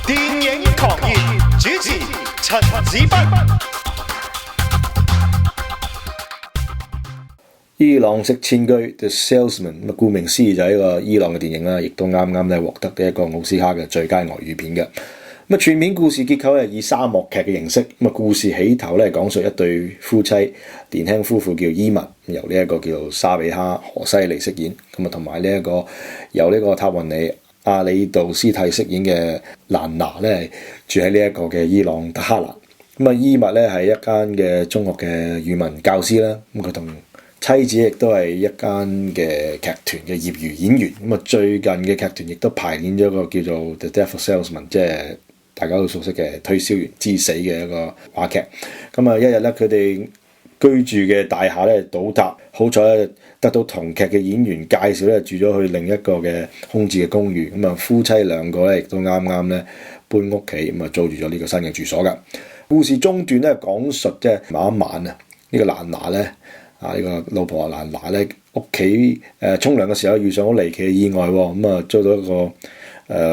電影狂熱主持陳子斌。伊朗式千居 The Salesman， 咁顧名思義就係一個伊朗嘅電影啦，亦都啱啱咧獲得呢一個奧斯卡嘅最佳外語片嘅。咁全片故事結構係以沙漠劇嘅形式，咁故事起頭咧講述一對夫妻，年輕夫婦叫伊密，由呢一個叫做沙比哈何西尼飾演，咁同埋呢一個由呢個塔雲尼阿里杜斯蒂飾演嘅蘭娜咧，住喺呢一個嘅伊朗德黑蘭。咁伊密咧係一間嘅中學嘅語文教師啦，咁佢同妻子亦都係一間嘅劇團嘅業餘演員。咁最近嘅劇團亦都排練咗一個叫做 The Death of Salesman， 即係大家都熟悉嘅推銷員之死嘅一個話劇。一日咧佢哋居住嘅大廈咧倒塌，好彩咧得到同劇嘅演員介紹咧住咗去另一個嘅空置嘅公寓。夫妻兩個咧亦都啱啱咧搬屋企，租住咗呢個新嘅住所㗎。故事中段咧講述即係某一晚啊，呢個蘭娜咧呢個老婆蘭娜咧屋企沖涼嘅時候遇上好離奇嘅意外喎，遭到一個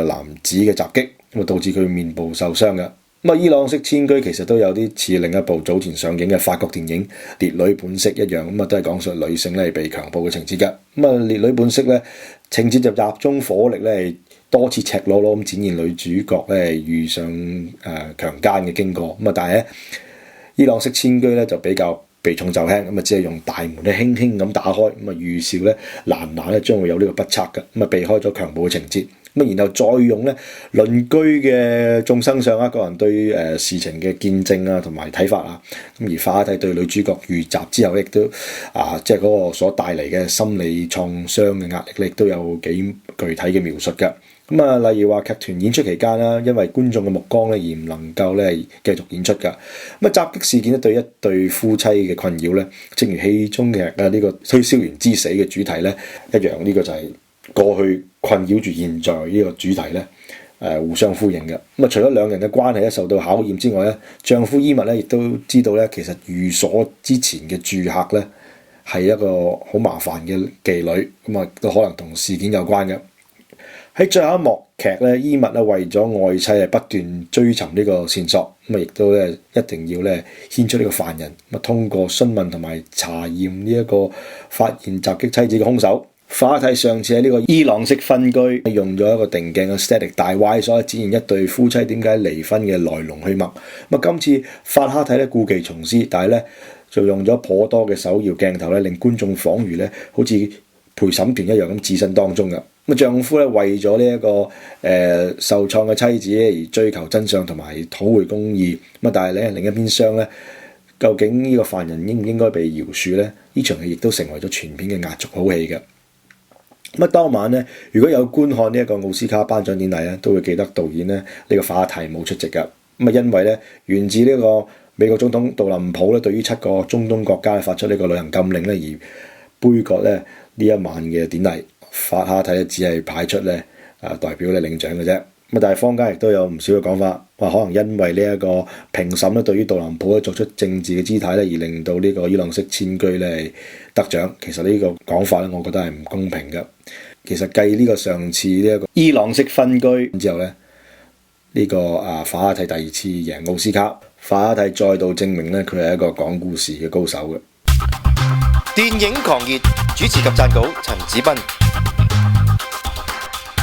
男子嘅襲擊，導致佢面部受傷嘅。伊朗式千居其實都有啲似另一部早前上映嘅法國電影《烈女本色》一樣，都係講述女性咧被強暴嘅情節嘅。《烈女本色》咧情節就集中火力咧多次赤裸裸咁展現女主角咧遇上強姦嘅經過。但係咧伊朗式千居咧就比較避重就輕，只係用大門咧輕輕咁打開，預兆咧蘭娜咧將會有呢個不測嘅，避開咗強暴嘅情節。然後再用咧鄰居嘅眾生相個人對事情嘅見證啊同埋睇法啊，而法哈蒂對女主角遇襲之後亦都即係嗰個所帶嚟嘅心理創傷嘅壓力亦都有幾具體嘅描述嘅。例如話劇團演出期間啦，因為觀眾嘅目光咧而唔能夠咧繼續演出㗎。襲擊事件咧對一對夫妻嘅困擾咧，正如戲中嘅呢個推銷員之死嘅主題咧一樣，呢個就係過去困擾住現在呢個主題咧，互相呼應嘅。除咗兩人嘅關係受到考驗之外咧，丈夫伊密咧亦都知道咧，其實寓所之前嘅住客咧係一個好麻煩嘅妓女，都可能同事件有關嘅。喺最後一幕劇咧，伊密咧為咗愛妻不斷追尋呢個線索，亦都咧一定要咧牽出呢個犯人。通過詢問同埋查驗呢一個發現襲擊妻子嘅兇手。法哈蒂上次喺呢個伊朗式分居用咗一個定鏡嘅 static 大 Y 所展現一對夫妻點解離婚嘅來龍去脈。今次法哈蒂咧故技重施，但係咧就用咗頗多嘅首要鏡頭咧，令觀眾恍如咧好似陪審團一樣咁置身當中嘅。丈夫咧為咗呢一個受創嘅妻子而追求真相同埋討回公義。但係咧另一邊廂咧，究竟呢個犯人應唔應該被饒恕咧？呢場戲亦都成為咗全片嘅壓軸好戲嘅。當晚咧，如果有觀看呢一個奧斯卡頒獎典禮咧，都會記得導演咧呢個法哈蒂冇出席嘅。因為咧源自呢個美國總統杜林普咧對於7個中東國家發出呢個旅行禁令咧而杯葛咧呢一晚嘅典禮。法哈蒂只係派出咧代表咧領獎嘅啫。但係坊間亦都有唔少嘅講法，話可能因為呢一個評審咧對於杜林普咧作出政治嘅姿態咧，而令到呢個伊朗式千居咧得獎。其實呢個講法咧，我覺得係唔公平嘅。其實繼呢個上次呢一個伊朗式分居之後咧，呢個法哈蒂第2次贏奧斯卡，法哈蒂再度證明咧佢係一個講故事嘅高手嘅。電影狂熱主持及撰稿陳子斌。